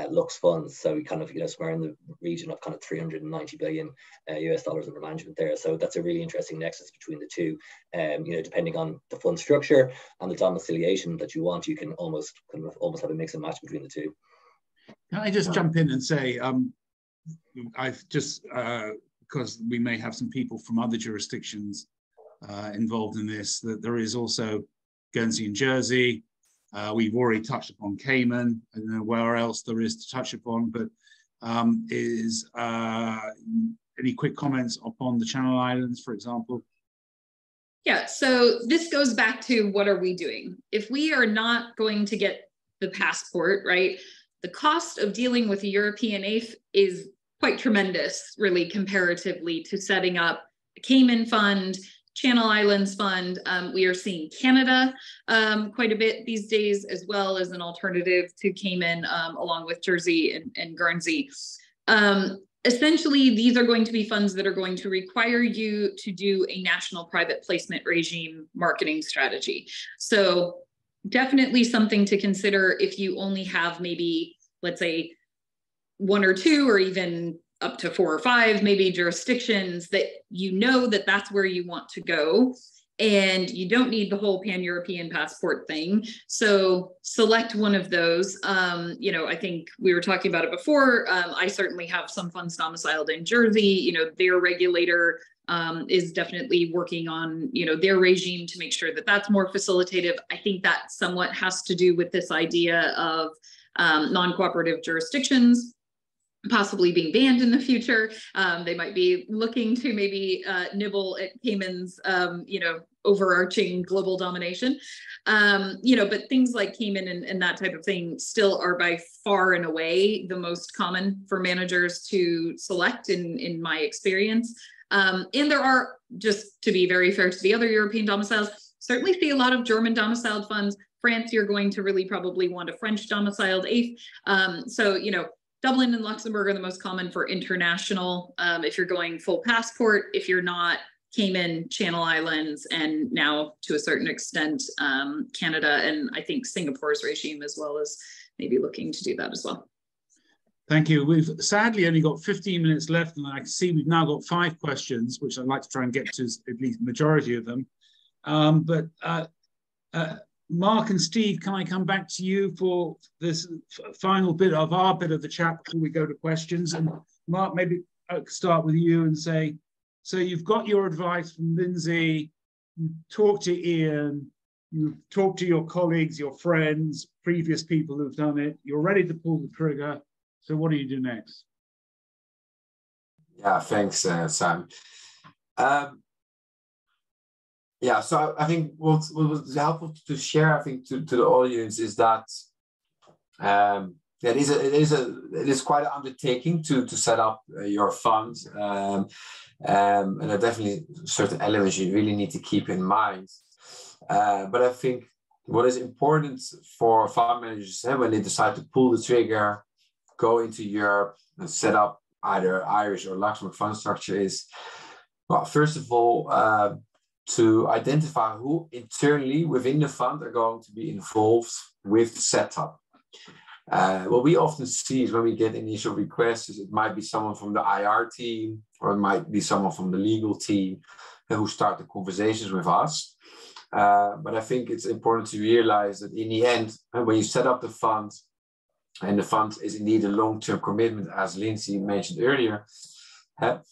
Lux funds. So we kind of, you know, somewhere in the region of kind of 390 billion US dollars under management there. So that's a really interesting nexus between the two. You know, depending on the fund structure and the domiciliation that you want, you can almost have a mix and match between the two. Can I just jump in and say, I've just, because we may have some people from other jurisdictions involved in this, that there is also Guernsey and Jersey. We've already touched upon Cayman. I don't know where else there is to touch upon, but any quick comments upon the Channel Islands, for example? Yeah, so this goes back to what are we doing? If we are not going to get the passport, right, the cost of dealing with a European AIF is quite tremendous, really, comparatively to setting up a Cayman fund, Channel Islands fund. We are seeing Canada quite a bit these days, as well as an alternative to Cayman, along with Jersey and Guernsey. Essentially, these are going to be funds that are going to require you to do a national private placement regime marketing strategy. So definitely something to consider if you only have maybe, let's say, 1 or 2 or even up to 4 or 5 maybe jurisdictions that you know that that's where you want to go, and you don't need the whole pan-European passport thing. So select one of those. You know, I think we were talking about it before. I certainly have some funds domiciled in Jersey. You know, their regulator is definitely working on, you know, their regime to make sure that that's more facilitative. I think that somewhat has to do with this idea of non-cooperative jurisdictions possibly being banned in the future. They might be looking to maybe nibble at Cayman's, you know, overarching global domination. You know, but things like Cayman and that type of thing still are by far and away the most common for managers to select in my experience. And there are, just to be very fair to the other European domiciles, certainly see a lot of German domiciled funds, France, you're going to really probably want a French domiciled AIF. So, you know, Dublin and Luxembourg are the most common for international. If you're going full passport, if you're not, Cayman, Channel Islands, and now to a certain extent, Canada, and I think Singapore's regime as well is maybe looking to do that as well. Thank you. We've sadly only got 15 minutes left, and I can see we've now got 5 questions, which I'd like to try and get to at least the majority of them. Mark and Steve, can I come back to you for this final bit of our bit of the chat before we go to questions? And Mark, maybe I'll start with you and say, so you've got your advice from Lindsay, you talked to Ian, you talked to your colleagues, your friends, previous people who've done it, you're ready to pull the trigger. So what do you do next? Yeah, thanks, Sam. Yeah, so I think what was helpful to share, I think, to the audience is that it is quite an undertaking to set up your fund, and there are definitely certain elements you really need to keep in mind. But I think what is important for fund managers when they decide to pull the trigger, go into Europe and set up either Irish or Luxembourg fund structure is, well, first of all, to identify who internally within the fund are going to be involved with the setup. What we often see is when we get initial requests, it might be someone from the IR team, or it might be someone from the legal team who start the conversations with us. But I think it's important to realize that in the end, when you set up the fund, and the fund is indeed a long-term commitment, as Lindsay mentioned earlier,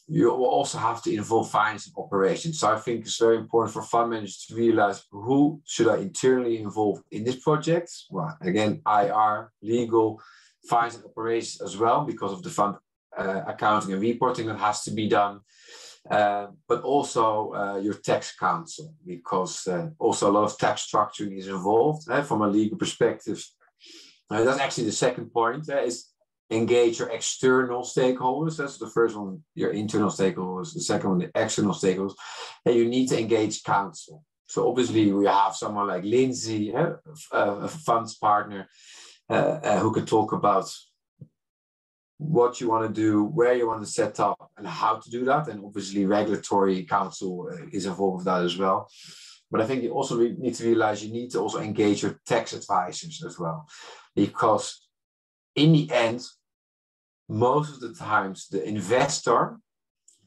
you will also have to involve finance and operations. So I think it's very important for fund managers to realize who should I internally involve in this project. Well, again, IR, legal, finance and operations as well, because of the fund accounting and reporting that has to be done. But also your tax counsel, because also a lot of tax structuring is involved from a legal perspective. That's actually the second point, is engage your external stakeholders. That's the first one, your internal stakeholders. The second one, the external stakeholders. And you need to engage counsel. So obviously we have someone like Lindsay, a funds partner, who can talk about what you want to do, where you want to set up, and how to do that. And obviously regulatory counsel is involved with that as well. But I think you also need to realize you need to also engage your tax advisors as well. Because in the end, most of the times the investor,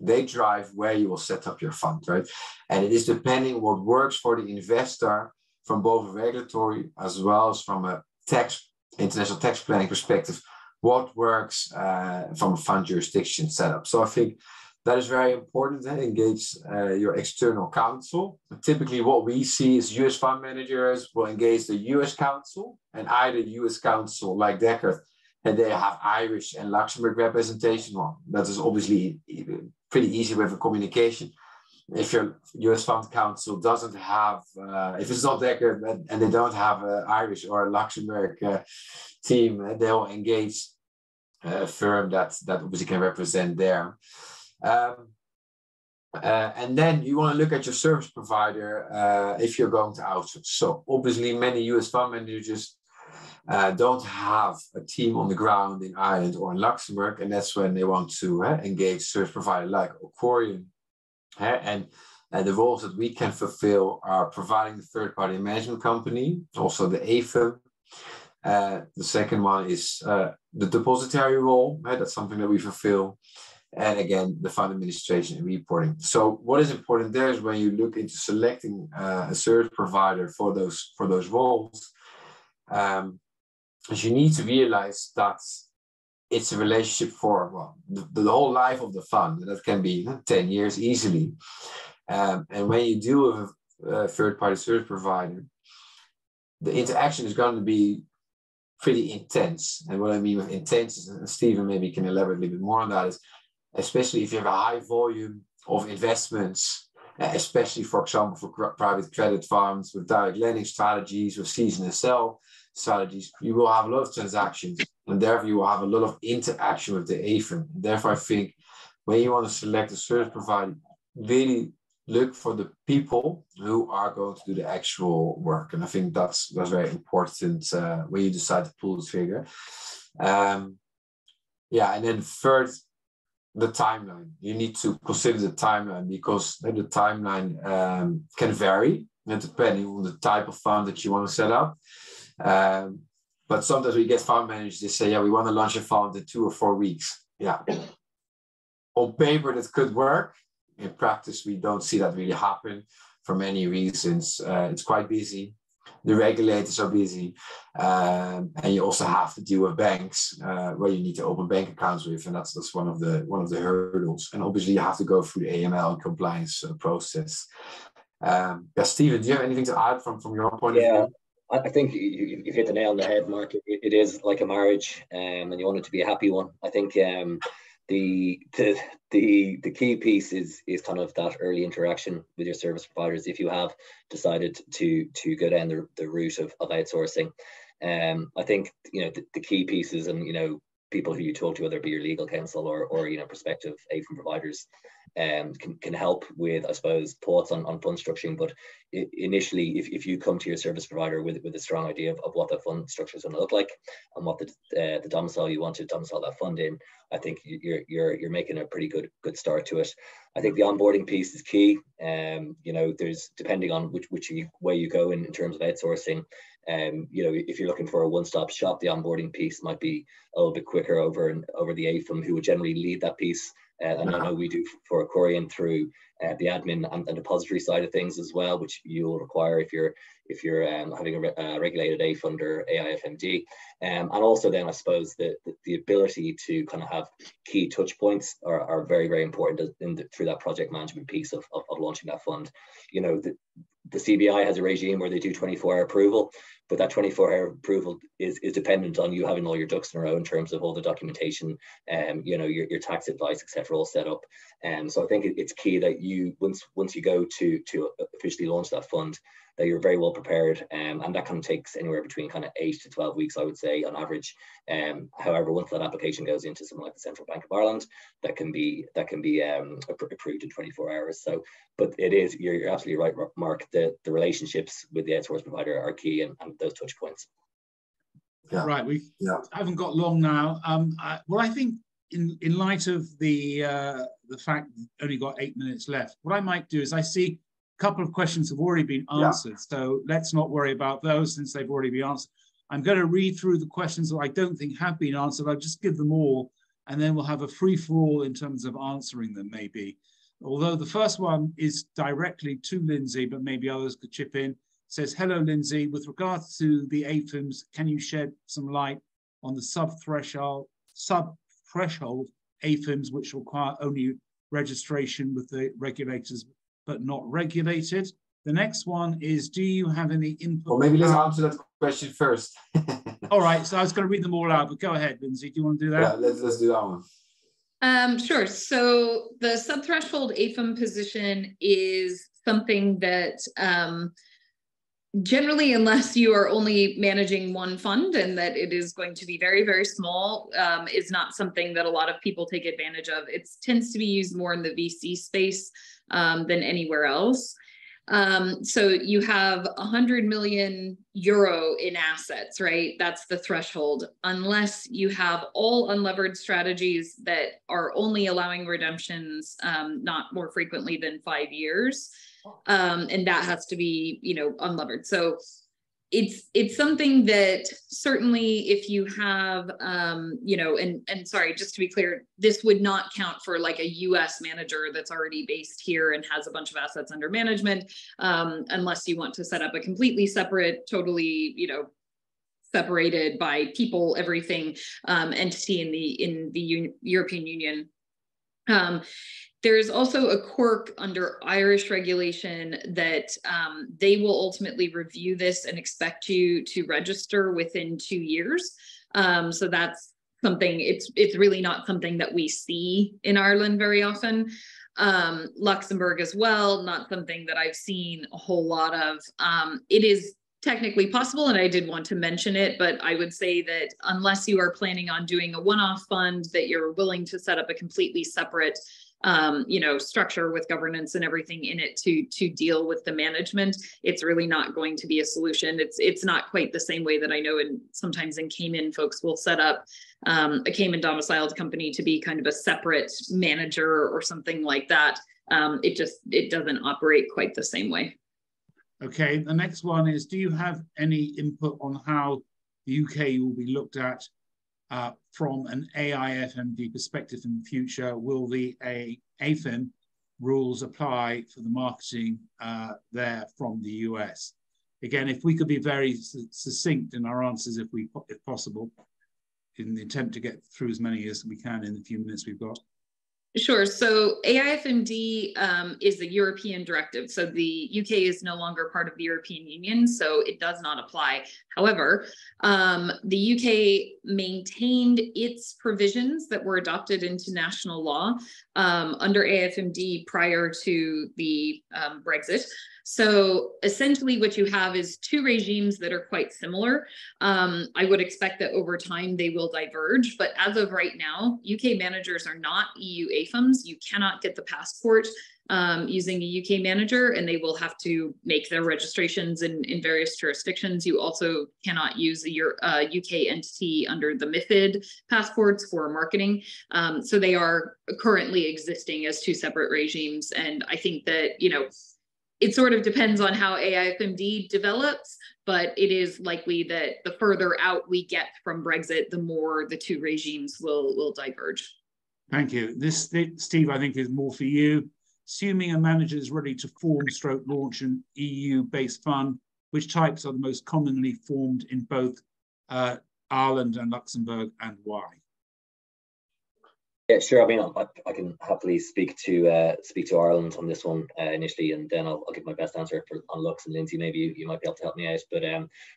they drive where you will set up your fund, right? And it is depending what works for the investor from both a regulatory as well as from a international tax planning perspective, what works from a fund jurisdiction setup. So I think that is very important to engage your external counsel. Typically what we see is US fund managers will engage the US counsel, and either US counsel like Deckard, and they have Irish and Luxembourg representation. Well, that is obviously pretty easy with a communication. If your US fund counsel doesn't have, if it's not Deckard and they don't have an Irish or a Luxembourg team, they'll engage a firm that obviously can represent there. And then you want to look at your service provider if you're going to outsource. So obviously many US fund managers don't have a team on the ground in Ireland or in Luxembourg, and that's when they want to engage service provider like Ocorion. And the roles that we can fulfill are providing the third-party management company, also the AIFM. The second one is the depository role. That's something that we fulfill. And again, the fund administration and reporting. So what is important there is when you look into selecting a service provider for those roles, is you need to realize that it's a relationship for, well, the whole life of the fund. That can be 10 years easily. And when you deal with a third-party service provider, the interaction is going to be pretty intense. And what I mean with intense is, and Stephen maybe can elaborate a little bit more on that, is especially if you have a high volume of investments, especially, for example, for private credit funds with direct lending strategies, with season sell strategies, you will have a lot of transactions, and therefore you will have a lot of interaction with the AIFM. Therefore, I think when you want to select a service provider, really look for the people who are going to do the actual work. And I think that's very important when you decide to pull the trigger. Yeah, and then third, the timeline. You need to consider the timeline, because the timeline can vary depending on the type of fund that you want to set up. But sometimes we get fund managers, they say, yeah, we want to launch a fund in 2 or 4 weeks. Yeah. On paper, that could work. In practice, we don't see that really happen for many reasons. It's quite busy. The regulators are busy. And you also have to deal with banks where you need to open bank accounts with. And that's one of the hurdles. And obviously, you have to go through the AML and compliance process. Yeah, Steven, do you have anything to add from your point of view? I think you've hit the nail on the head, Mark. It is like a marriage, and you want it to be a happy one. I think the key piece is kind of that early interaction with your service providers. If you have decided to go down the route of outsourcing, I think the key pieces, and people who you talk to, whether it be your legal counsel or prospective AIFM providers, can help with, I suppose, thoughts on fund structuring. But initially, if you come to your service provider with a strong idea of what that fund structure is going to look like and what the domicile you want to domicile that fund in, I think you're making a pretty good start to it. I think the onboarding piece is key. There's, depending on which way you go in terms of outsourcing, if you're looking for a one-stop shop, the onboarding piece might be a little bit quicker over the AIFM, who would generally lead that piece. And I know we do for Corient through the admin and depository side of things as well, which you'll require if you're having a regulated AIF under AIFMD. And also then, I suppose, the ability to kind of have key touch points are very, very important through that project management piece of launching that fund. The CBI has a regime where they do 24-hour approval, but that 24-hour approval is dependent on you having all your ducks in a row in terms of all the documentation, your tax advice, etc., all set up. So I think it's key that you, once you go to officially launch that fund, that you're very well prepared, and that kind of takes anywhere between kind of 8 to 12 weeks, I would say, on average. However, once that application goes into something like the Central Bank of Ireland, that can be approved in 24 hours. So, but you're absolutely right, Mark. The relationships with the outsource provider are key, and those touch points. Yeah. Right, we haven't got long now. I think in light of the fact we've only got 8 minutes left, what I might do is, I see a couple of questions have already been answered, so let's not worry about those since they've already been answered. I'm going to read through the questions that I don't think have been answered. I'll just give them all, and then we'll have a free-for-all in terms of answering them, maybe. Although the first one is directly to Lindsay, but maybe others could chip in. It says, hello, Lindsay. With regards to the AIFMs, can you shed some light on the sub-threshold AIFMs, which require only registration with the regulators, but not regulated? The next one is, do you have any input? Well, maybe let's answer that question first. All right, so I was going to read them all out, but go ahead, Lindsay. Do you want to do that? Yeah, let's do that one. Sure. So the sub-threshold AIFM position is something that generally, unless you are only managing one fund and that it is going to be very, very small, is not something that a lot of people take advantage of. It tends to be used more in the VC space than anywhere else. So you have 100 million euro in assets, right? That's the threshold. Unless you have all unlevered strategies that are only allowing redemptions not more frequently than 5 years. And that has to be, unlevered. So it's something that certainly if you have, and sorry, just to be clear, this would not count for like a US manager that's already based here and has a bunch of assets under management, unless you want to set up a completely separate, totally, separated by people, everything entity in the European Union. There's also a quirk under Irish regulation that they will ultimately review this and expect you to register within 2 years. So that's something, it's really not something that we see in Ireland very often. Luxembourg as well, not something that I've seen a whole lot of. It is technically possible, and I did want to mention it, but I would say that unless you are planning on doing a one-off fund, that you're willing to set up a completely separate structure with governance and everything in it to deal with the management, it's really not going to be a solution. It's not quite the same way that I know sometimes in Cayman, folks will set up a Cayman domiciled company to be kind of a separate manager or something like that. It doesn't operate quite the same way. Okay, the next one is, do you have any input on how the UK will be looked at from an AIFMD perspective in the future? Will the AIFM rules apply for the marketing there from the US? Again, if we could be very succinct in our answers, if possible, in the attempt to get through as many as we can in the few minutes we've got. Sure. So AIFMD is a European directive. So the UK is no longer part of the European Union, so it does not apply. However, the UK maintained its provisions that were adopted into national law under AIFMD prior to the Brexit. So essentially what you have is two regimes that are quite similar. I would expect that over time they will diverge, but as of right now, UK managers are not EU AIFMs. You cannot get the passport using a UK manager, and they will have to make their registrations in various jurisdictions. You also cannot use a UK entity under the MiFID passports for marketing. So they are currently existing as two separate regimes. And I think that, it sort of depends on how AIFMD develops, but it is likely that the further out we get from Brexit, the more the two regimes will diverge. Thank you. This, Steve, I think is more for you. Assuming a manager is ready to launch an EU-based fund, which types are the most commonly formed in both Ireland and Luxembourg, and why? Yeah, sure. I mean, I can happily speak to Ireland on this one initially, and then I'll give my best answer on Lux. And Lindsay, maybe you might be able to help me out. But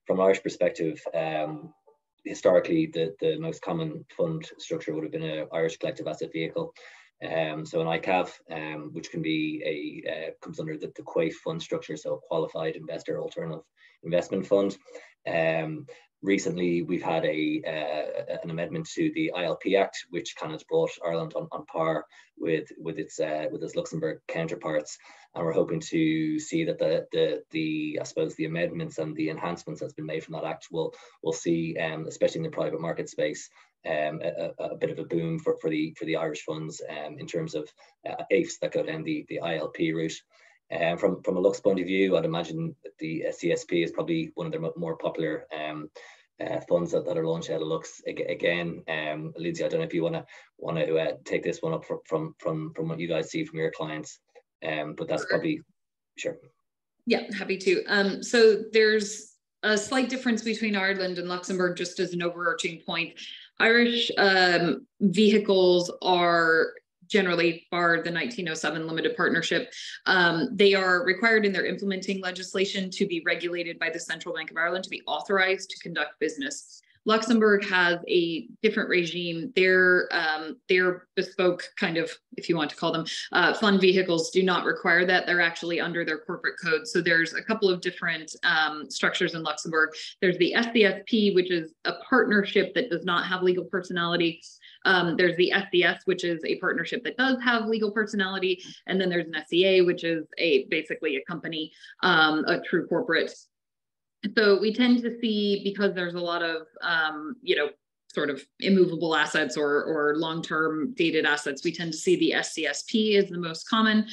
from an Irish perspective, historically, the most common fund structure would have been an Irish collective asset vehicle. So an ICAV, which can be comes under the QUAIF fund structure, so a qualified investor alternative investment fund. Recently, we've had an amendment to the ILP Act, which kind of brought Ireland on par with its Luxembourg counterparts, and we're hoping to see that I suppose the amendments and the enhancements that's been made from that act will see, especially in the private market space, a bit of a boom for the Irish funds in terms of AIFs that go down the ILP route. From a Lux point of view, I'd imagine that the CSP is probably one of their more popular funds that are launched out of Lux. Again, Lindsay, I don't know if you want to take this one up from what you guys see from your clients, but that's probably sure. Yeah, happy to. So there's a slight difference between Ireland and Luxembourg, just as an overarching point. Irish vehicles are generally, bar the 1907 limited partnership, they are required in their implementing legislation to be regulated by the Central Bank of Ireland to be authorized to conduct business. Luxembourg has a different regime. Their bespoke kind of, if you want to call them, fund vehicles do not require that. They're actually under their corporate code. So there's a couple of different structures in Luxembourg. There's the SCSP, which is a partnership that does not have legal personality. There's the SCS, which is a partnership that does have legal personality. And then there's an SCA, which is basically a company, a true corporate. So we tend to see, because there's a lot of, sort of immovable assets or long-term dated assets, we tend to see the SCSP is the most common.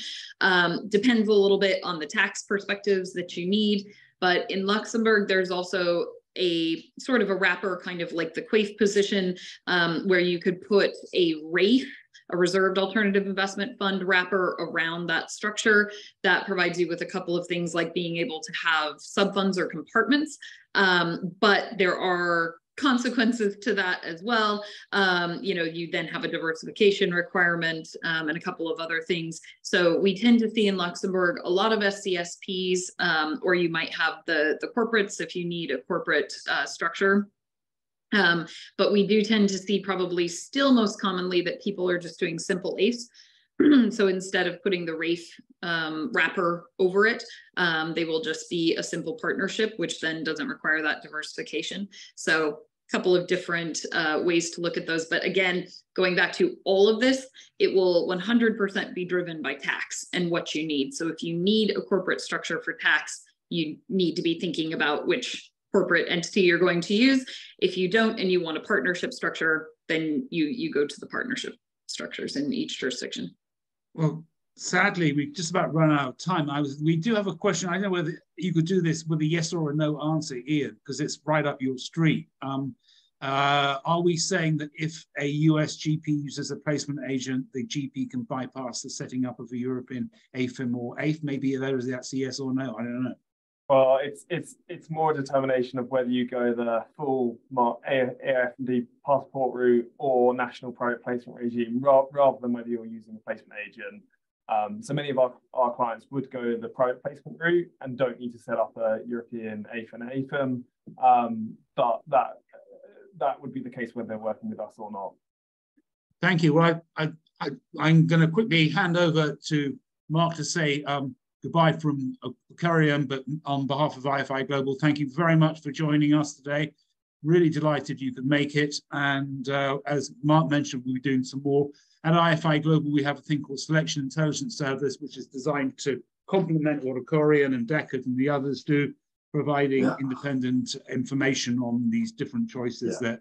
Depends a little bit on the tax perspectives that you need. But in Luxembourg, there's also a sort of a wrapper, kind of like the QUAIF position, where you could put a RAIF, a reserved alternative investment fund wrapper around that structure that provides you with a couple of things like being able to have sub-funds or compartments. But there are consequences to that as well. You then have a diversification requirement and a couple of other things. So we tend to see in Luxembourg a lot of SCSPs, or you might have the corporates if you need a corporate structure. But we do tend to see probably still most commonly that people are just doing simple AIFs. So instead of putting the RAIF wrapper over it, they will just be a simple partnership, which then doesn't require that diversification. So couple of different ways to look at those. But again, going back to all of this, it will 100% be driven by tax and what you need. So if you need a corporate structure for tax, you need to be thinking about which corporate entity you're going to use. If you don't and you want a partnership structure, then you go to the partnership structures in each jurisdiction. Well, sadly, we've just about run out of time. We do have a question. I don't know whether you could do this with a yes or a no answer, Ian, because it's right up your street. Are we saying that if a US GP uses a placement agent, the GP can bypass the setting up of a European AIFM or AIF? Maybe that's a yes or no. I don't know. Well, it's more a determination of whether you go the full AIFMD passport route or national private placement regime, rather than whether you're using a placement agent. So many of our clients would go the private placement route and don't need to set up a European AIF and AIFM, but that would be the case whether they're working with us or not. Thank you. Well, I'm going to quickly hand over to Mark to say goodbye from Corian, but on behalf of IFI Global, thank you very much for joining us today. Really delighted you could make it. And as Mark mentioned, we'll be doing some more. At IFI Global, we have a thing called Selection Intelligence Service, which is designed to complement what Corian and Deckard and the others do, providing independent information on these different choices that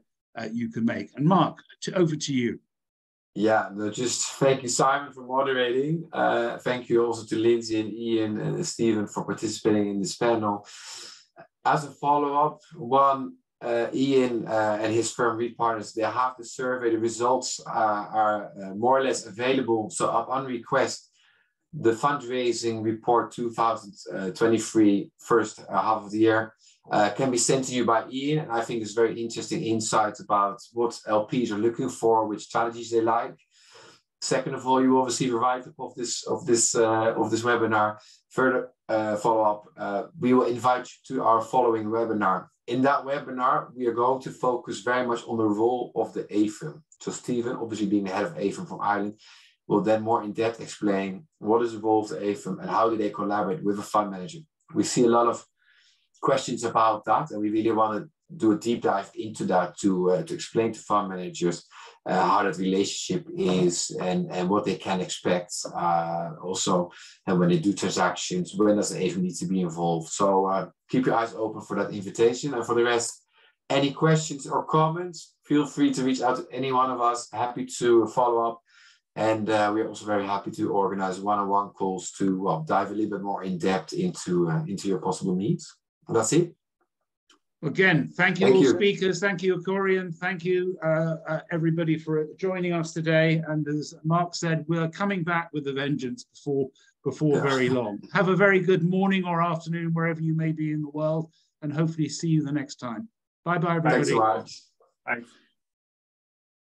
you can make. And Mark, over to you. Yeah, no, just thank you, Simon, for moderating. Thank you also to Lindsay and Ian and Stephen for participating in this panel. As a follow-up, Ian and his firm Reed Partners, they have the survey. The results are more or less available. So upon request, the fundraising report 2023 first half of the year can be sent to you by Ian. And I think it's very interesting insights about what LPs are looking for, which strategies they like. Second of all, you will receive a write-up of this webinar. Further follow-up, we will invite you to our following webinar. In that webinar, we are going to focus very much on the role of the AIFM. So Stephen, obviously being the head of AIFM from Ireland, will then more in depth explain what is the role of the AIFM and how do they collaborate with a fund manager. We see a lot of questions about that, and we really want to do a deep dive into that to explain to fund managers how that relationship is and what they can expect. Also, and when they do transactions, when does the AIFM need to be involved? So keep your eyes open for that invitation. And for the rest, any questions or comments, feel free to reach out to any one of us. Happy to follow up. And we're also very happy to organize one-on-one calls to dive a little bit more in depth into your possible needs. And that's it. Again, thank you all speakers. Thank you, Corian. Thank you, everybody, for joining us today. And as Mark said, we're coming back with a vengeance before very long. Have a very good morning or afternoon, wherever you may be in the world, and hopefully see you the next time. Bye-bye, everybody. Thanks so much. Thanks.